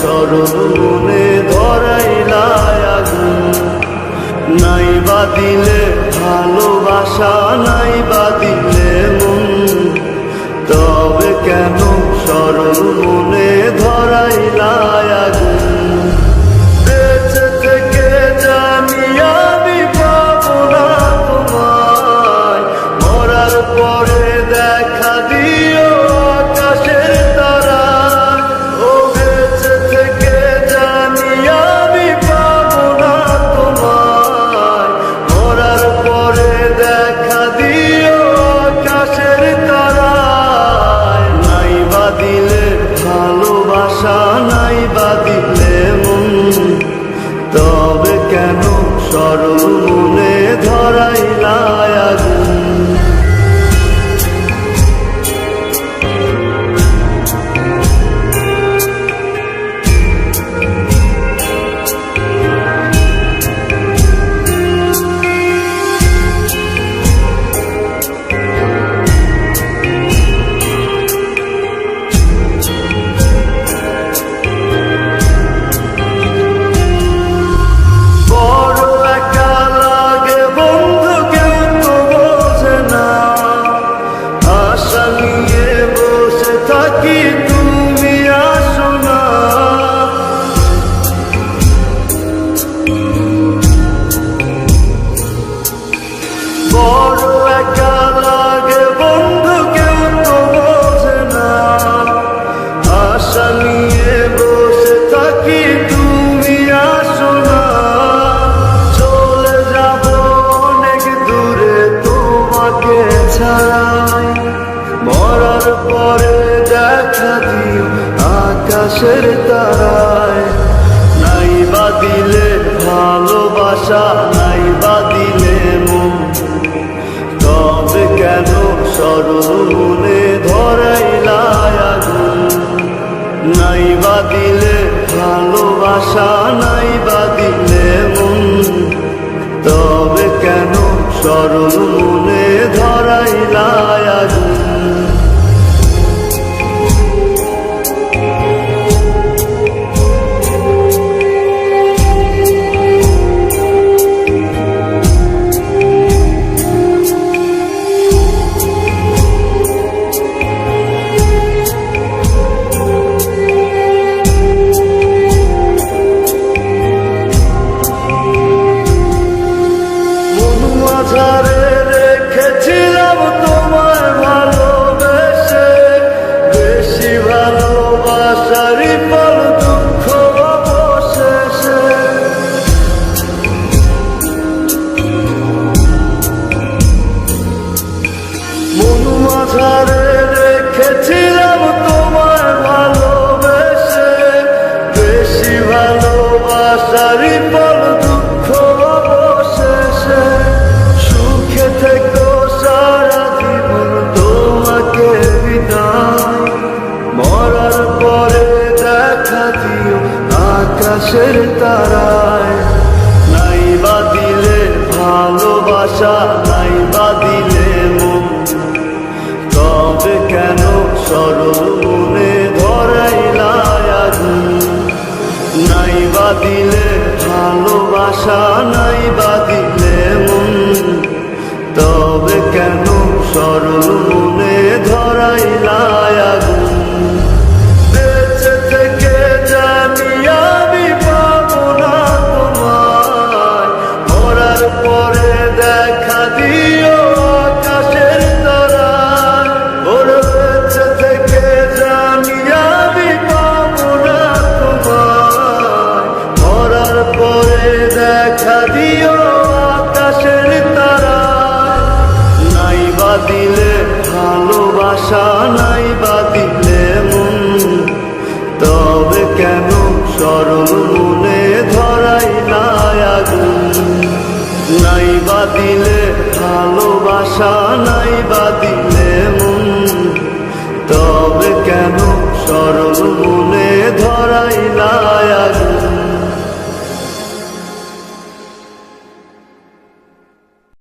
সরল মনে ধরাইলা আগুন। নাই বা দিলে ভালোবাসা, নাই বা দিলে মন, তবে কেন সরল মনে ধরাইলা আগুন। বেঁচে থেকে জানি আমি পাবো না তোমায়, মরার পরে দেখা দিও আকাশের তারা। ও বেঁচে থেকে জানি আমি পাবো না তোমায়, মরার পরে দেখা দিও আকাশের তারা। নাই বা দিলে ভালোবাসা, নাই বা দিলে মন, তবে কেন সরল মনে ধরাইলা আগুন। বড় একা লাগে বন্ধু, কেউ তো বোঝে না। আশা নিয়ে বসে থাকি তুমি আসো না। চলে যাব অনেক দূরে তোমাকে ছাড়াই, মরার পরে দেখা দিও আকাশের তারায়। নাই বা দিলে ভালোবাসা, নাই বা দিলে মন, তবে কেন সরল মনে ধরাইলা আগুন। নাই বা দিলে ভালোবাসা, নাই বা দিলে মন, তবে কেন সরল মনে ধরাইলা আগুন। মাঝারে রেখেছিলাম তোমায় ভালোবেসে, বেশি ভালোবাসারই ফল দুঃখ অবশেষে। মন মাঝারে রেখেছিলাম তোমায় ভালোবেসে, বেশি ভালোবাসারই ফল দুঃখ অবশেষে। সুখে থেকো সারা জীবন তোমাকে বিদায়, মরার পরে দেখা দিও আকাশের তারায়। নাই বা দিলে ভালোবাসা, নাই বা দিলে মন, তবে কেন সরল মনে ধরাইলা আগুন। নাই বা দিলে ভালোবাসা, নাই বা দিলে মন, তবে কেন সরল মনে ধরাইলা আগুন। বেঁচে থেকে জানি আমি পাবো না তোমায়, মরার পরে দেখা দিও আকাশের তারায়। ওর বেঁচে থেকে জানি আমি পাবো না তোমায়, মরার পরে দেখা দিও আকাশের তারায়। নাই বা দিলে ভালোবাসা, নাই বা দিলে মন, তবে কেন সরল মনে ধরাইলা আগুন। নাই বা দিলে ভালোবাসা, নাই বা দিলে মন, তবে কেন সরল মনে ধরাইলা আগুন।